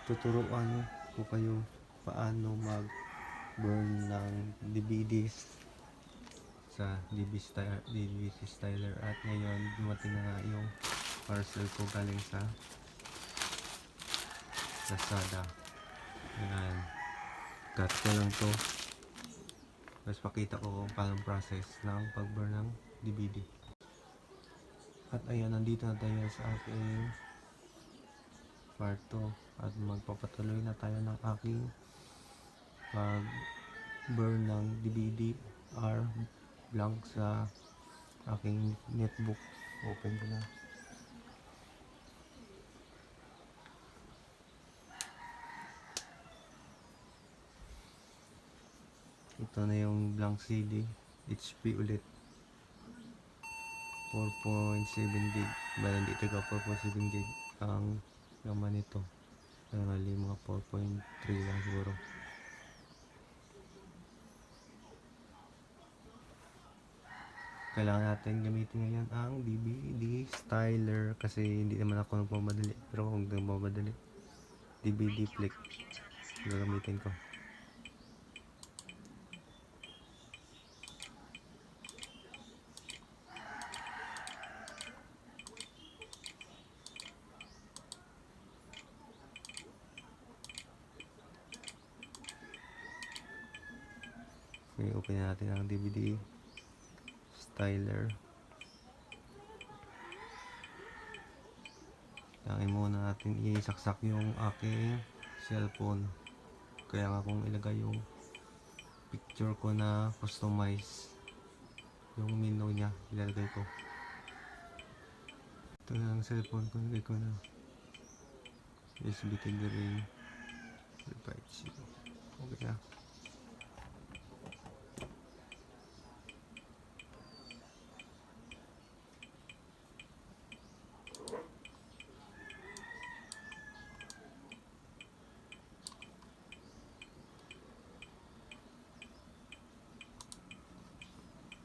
tuturuan ko kayo paano mag burn ng DVDs sa DVD styler. At ngayon dumating na nga yung parcel ko galing sa Lazada. Ayan, cut ko lang to, tapos pakita ko kung paano process ng pag burn ng DVD. At ayan, nandito na tayo sa aking kwarto at magpapatuloy na tayo ng aking pag burn ng DVD or blank sa aking netbook. Open ko na. Ito na yung blank CD, HP ulit, 4.7 gig. Bala hindi taga 4.7 gig ang laman nito, mali mga 4.3 lang siguro. Kailangan natin gamitin ngayon ang DVD styler kasi hindi naman ako nagmamadali, pero kung nagmamadali, DVD flick gagamitin ko. Okay, open natin ang DVD styler. Kailangan muna natin isaksak yung aking cellphone, kaya nga kung ilagay yung picture ko na customize yung menu nya, ilalagay ko. Ito na ang cellphone ko, ilagay ko na USB Tigray 5G. Okay na.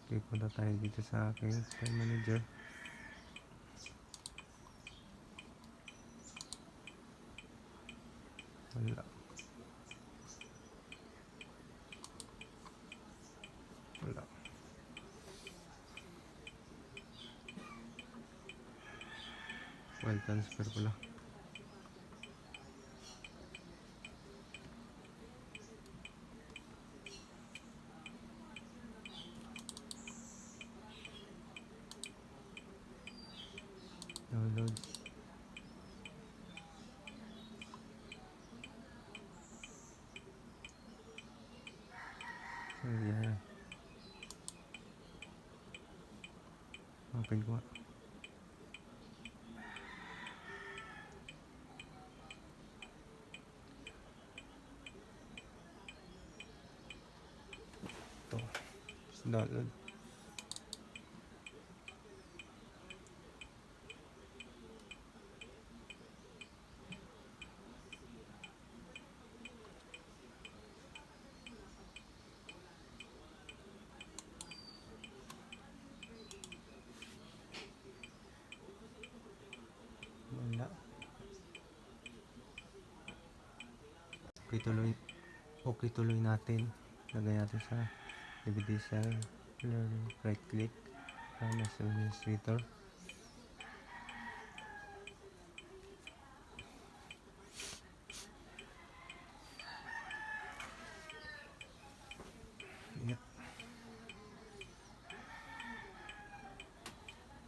Okay, punta tayo dito sa aking file manager. Wala. Wala. File transfer pala. Download. So, yeah. Open ko nga. Ito. Download. Wala. Okay, tuloy natin. Lagay natin sa DVD cell. Right click. Nasa administrator. Yep.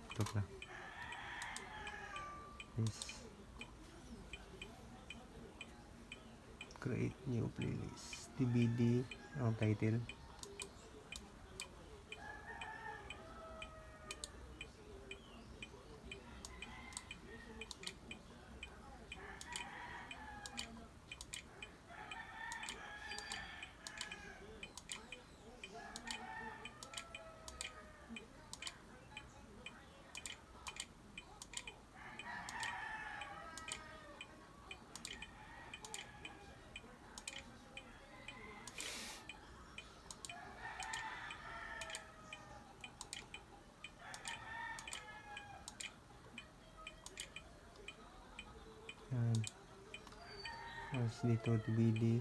Ito na. Yes. Create new playlist. DVD ang title. Tapos dito DVD,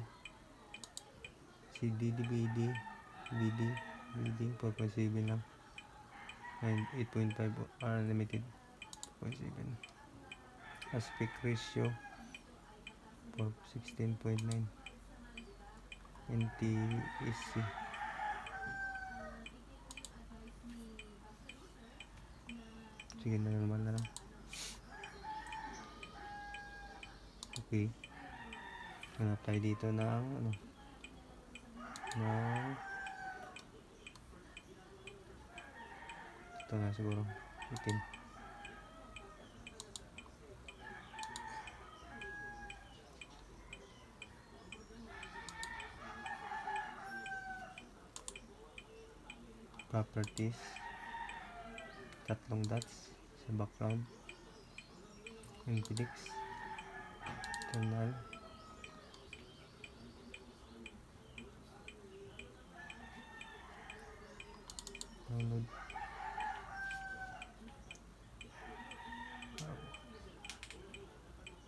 CD, DVD, DVD, reading 4.7 lang. And 8.5 unlimited 4.7. Aspect ratio 16.9. NTSC. Sige na naman na lang. Okay. Hanap tayo dito ng ano, ng ito na siguro itim. Properties, tatlong dots sa background, Infinix, internal, download,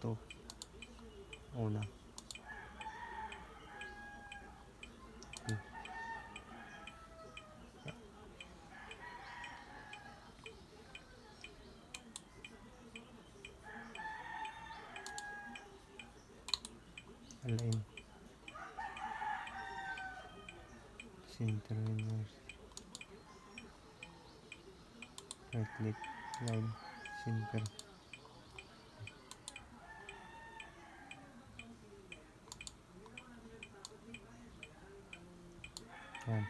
to una. Okay. Align, center winners, right click, line, center. Yan.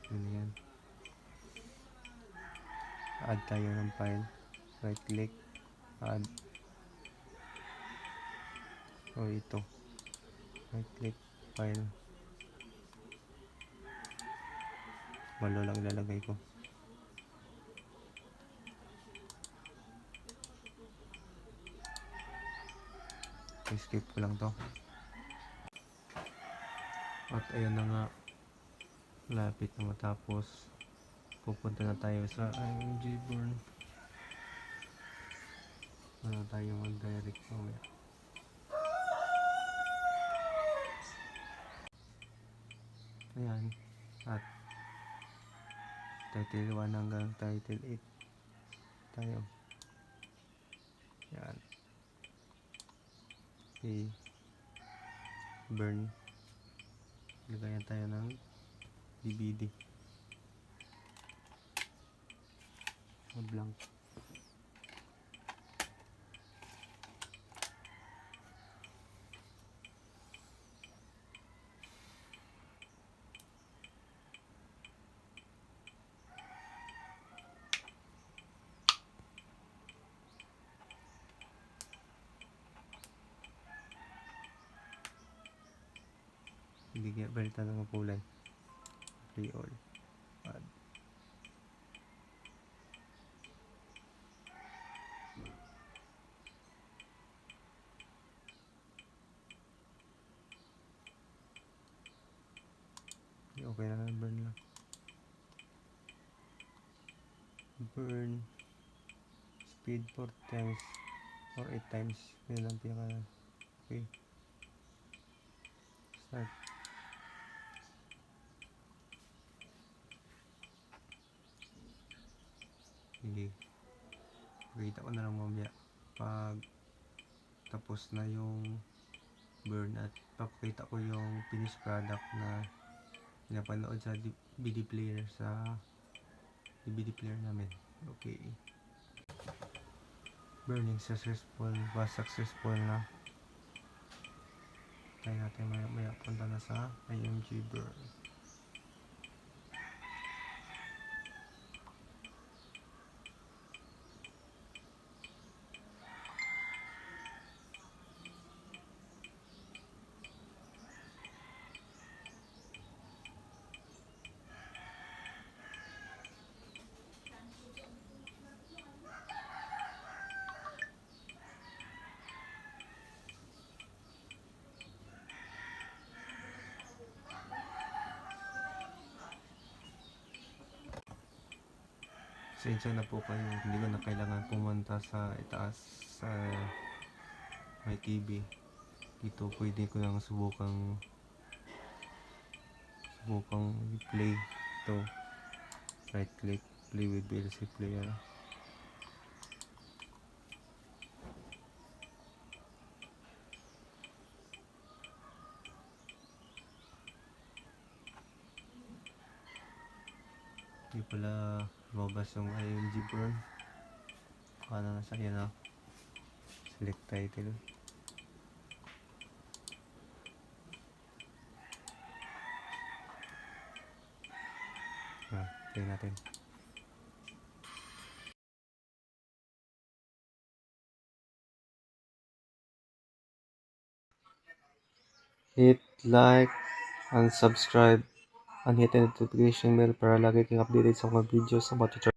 Yan. Add tayo ng file. Right click, add. O ito. Right click, file. Malo lang ilalagay ko. Skip ko lang to. At ayun na nga, lapit na matapos. Pupunta na tayo sa IMG Burn. Wala tayo mag-direct mamaya. Ayan. At title 1 hanggang title 8 tayo. Ayan. Okay. Burn. Lagayan tayo ng DVD. Blank. Bigyan balitan ng kulay. Play all. Add. Okay na, burn lang. Burn speed 4 times or 8 times. Yun ang pinaka. Okay. Start. Hindi. Kita ko na lang mamaya pag tapos na yung burn at papakita ko yung finished product na pinapanood sa DVD player namin. Okay. Burning successful na. Tayo natin maya punta na sa IMG burn. Sensya na po kayo, hindi ko na kailangan pumunta sa itaas sa may TV. Dito pwede ko lang subukang play ito. Right click, play with VLC player. Hindi pala lumabas yung IMG burn. Paano nasa yan na? Select title. Play natin. Hit like and subscribe and hit the notification bell para lagi kang updated sa mga videos about tutorial.